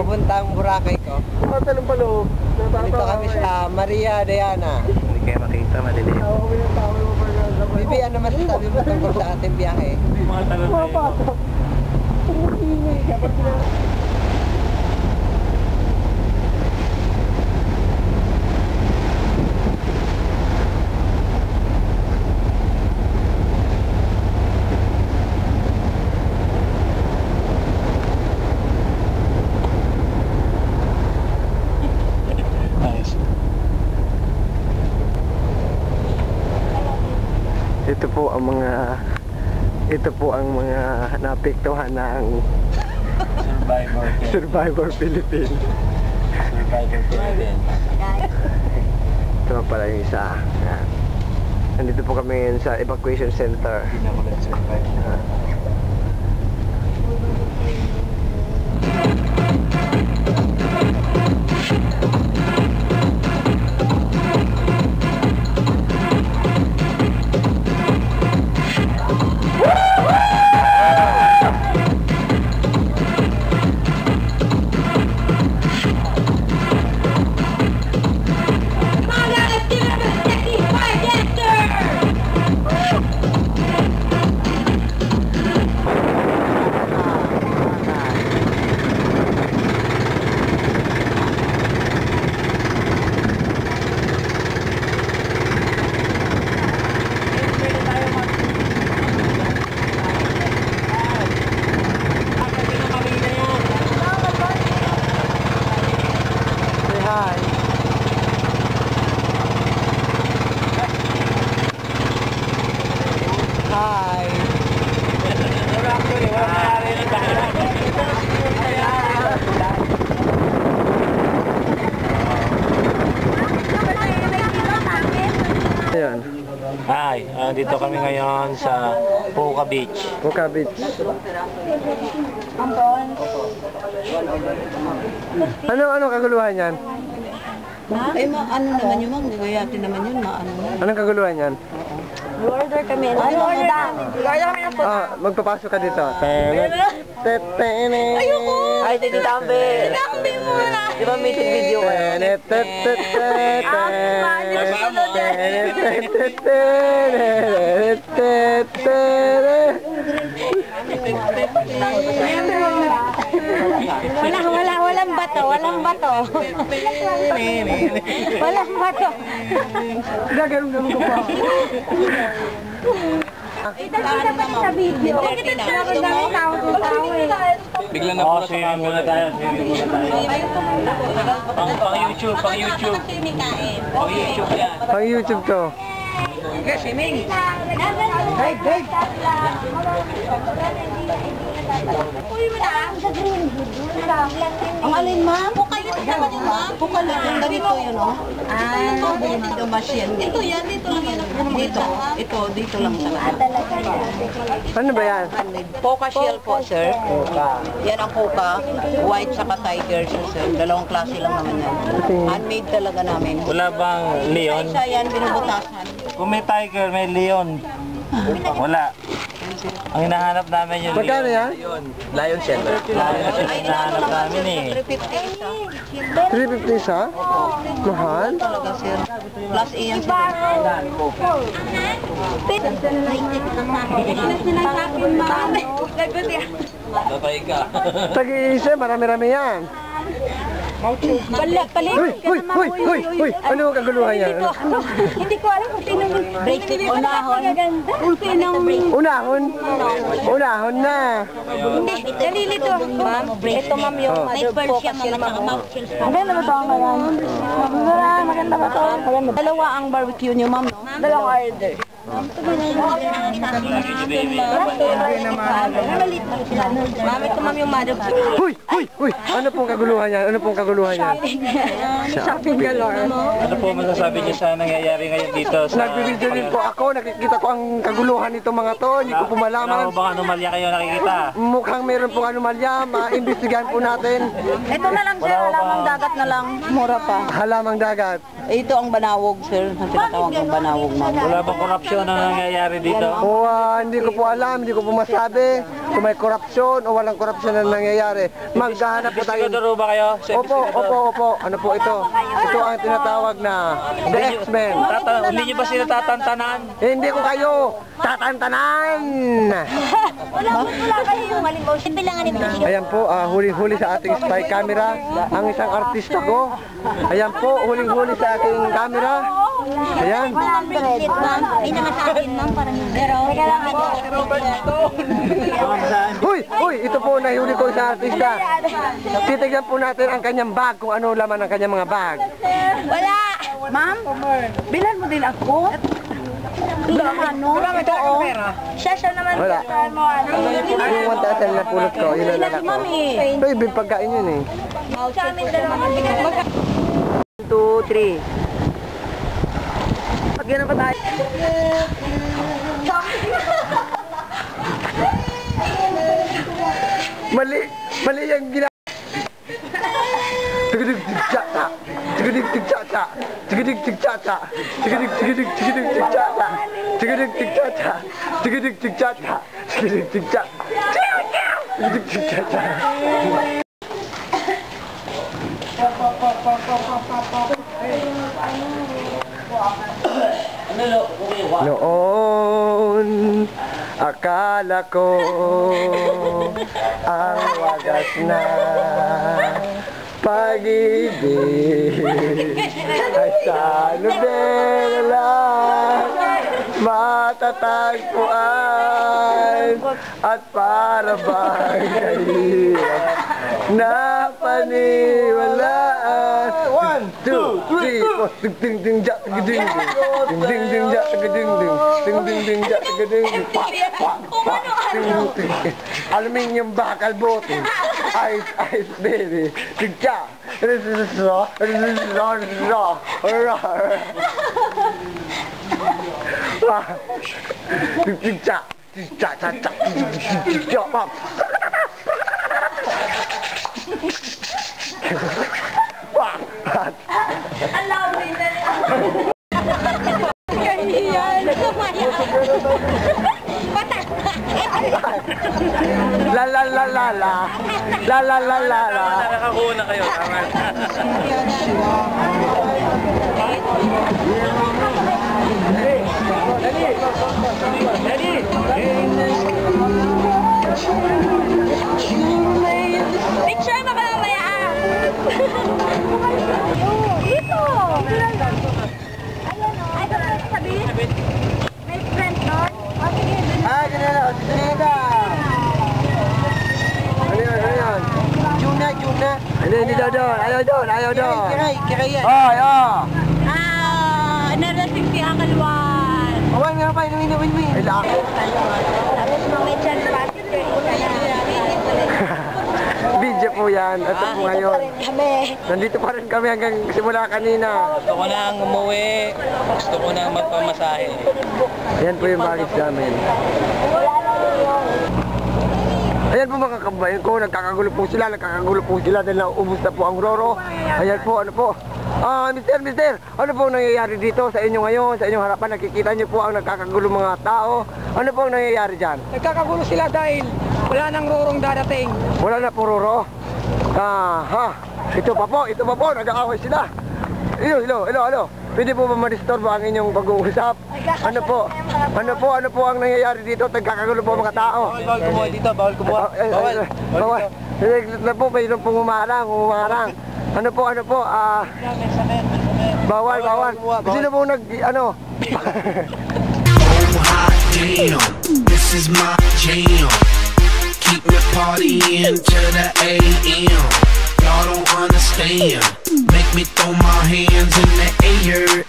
papuntang Boracay ko. Matalong pa loob. Dito kami sa Maria Diana. Hindi kayo makita, madilim. Bibi, ano masasabi mo tungkol sa ating biyahe? Mga talon na yun. Ito po ang mga naapektuhan ng Survivor Philippines. Ito pala yung isa. Nandito po kami sa evacuation center. Hi, dito kami ngayon sa Puka Beach. Puka Beach. Ano kaguluhan yan? Ay, ano naman yun, ma'am? Gayatin naman yun, maano na. Anong kaguluhan yan? Order kami. Order kami ng food. Magpapasok ka dito. Ayoko! Ay, Titi Tambe. Tambe muna. Di ba music video ka? Walang bato. Walang bato. Gagano'n ko pa. Dala pa sa video. Biglang na po swimming muna tayo. Pang YouTube. Pang YouTube yan. Pang YouTube to. Swimming. Uy, mo na. Ang alin, ma'am? Puka yun naman yun, ma'am. Puka lang. Yung ganito yun, o. Dito machine. Dito yan. Dito lang yan. Dito lang talaga. Ano ba yan? Puka shell po, sir. Yan ang puka. White saka tiger, sir. Dalawang klase lang naman yan. Handmade talaga namin. Wala bang leon? Isa yan, binubutasan. Kung may tiger, may leon. Wala. Ang hinahanap namin yung Magkano yan? Lion shell. Lion shell ang hinahanap namin eh. 350 isa. 350 isa? Mahal? Talaga, sir. Plus A yan, sir. Tatay ka. Tag-iisa, marami-rami yan. Uy! Ano ang kaguluhan yan? Hindi ko alam kung sino yung bracelet. Unahon na. Hindi, dalilito. Ma'am, ito ma'am yung mother po kasi maganda ba ito ang kayan? Maganda ba ito? Dalawa ang barbecue niyo, ma'am, no? Dalawang order. Ma'am, ito ma'am yung mother. Uy! Ano pong kaguluhan yan? Shopping galore. Ano po masasabi niyo sa nangyayari ngayon dito sa... Nagbibideo rin po ako. Nakikita ko ang kaguluhan nitong mga to. Hindi ko po Wala malaman. mo bang anomalya kayo nakikita? Mukhang meron pong anomalya. Maimbestigahan po natin. Ito na lang, sir. Halamang dagat na lang. Mura pa. Halamang dagat. Ito ang banawog, sir. Ang tinatawag ng banawog, ma'am. Wala bang korupsyon na nangyayari dito? O, hindi ko po alam. Hindi ko po masabi. kung may korupsyon o walang korupsyon na nangyayari. Maghahanap po tayo. Investigador ba kayo? Opo. Ano po ito? Ito ang tinatawag na The X-Men. Hindi nyo ba sila tatantanan? Hindi ko kayo tatantanan. Wala kayo yung halimbawa. Bilangan ito. Ayan po, huling-huli sa ating spy camera. Ang isang artista ko. Ayan po, huling-huli sa aking camera. Ayan. Ma'am, hindi naman sa akin, ma'am. Parang yung pero. Teka lang ako. Uy, ito po nahuli ko sa artista. Titignan po natin ang kanyang bag, kung ano laman ng kanyang mga bag. Wala. Ma'am, bilan mo din ako. Ano? Ito, oh. Siya naman. Wala. Yung 1,000 na pulot ko, yun ang lalak ko. Ito, ibig pagkain yun eh. Sa amin dalawa. 1, 2, 3. Pagyan pa tayo. Mali yung gina. Tigidig-tig-cha-cha. Tigidig-tig-cha-cha. Tigidig-tig-cha-cha. Tigidig-tig-tig-tig-cha-cha. Tigidig-tig-cha-cha. Tigidig-tig-cha-cha. Tigidig-tig-cha. Tigidig-tig-cha-cha. Noon, akala ko ang wagas na pag-ibig ay sa nobela matatagpuan at para bang kahirap na paniwalaan. 1, 2, 3, 4. Ding ding ding ja ding ding ding ding ja ding ding ding ding ding ja ding ding. Aluminium bakal bote. Ice baby. Tigja. This is raw. Tigja. La la la la la. La la la la la. Nakakakuha na kayo. Picture mo ka mamaya. Dito. Ayan o. Ay, sabihin. May friend doon. O, sige. Ganyan na. Sineda. Ano yan? Juna. Hindi doon. Ayaw doon. Kiray yan. Ay. Narasing si Akalwan. Awan nga pa. Inumin. Ay, laki. Tapos mga chan pati. Video po yan. At po ngayon. Nandito pa rin kami hanggang simula kanina. Gusto ko nang umuwi. Gusto ko nang magpamasahe. Ayan po yung baggage namin. Ayan po mga kabayan ko, nagkakagulo po sila dahil naubos na po ang Roro. Ayan po, ano po. Mister, ano po nangyayari dito sa inyo ngayon, sa inyong harapan? Nakikita niyo po ang nagkakagulo mga tao. Ano po ang nangyayari dyan? Nagkakagulo sila dahil wala nang Rorong dadating. Wala na po Roro. Ito pa po, nag-aaway sila. Hello. Pwede po ba ma-disturbo ang inyong pag-uusap? Ano po ang nangyayari dito? Nagkakagulo po mga tao. Bawal kumuha dito, bawal kumuha. Bawal. Na po, mayroon pong humarang. Ano po, bawal. Sino po Oh hot damn, this is my jam. Keep me partying till the AM. Y'all don't understand. Make me throw my hands in the air.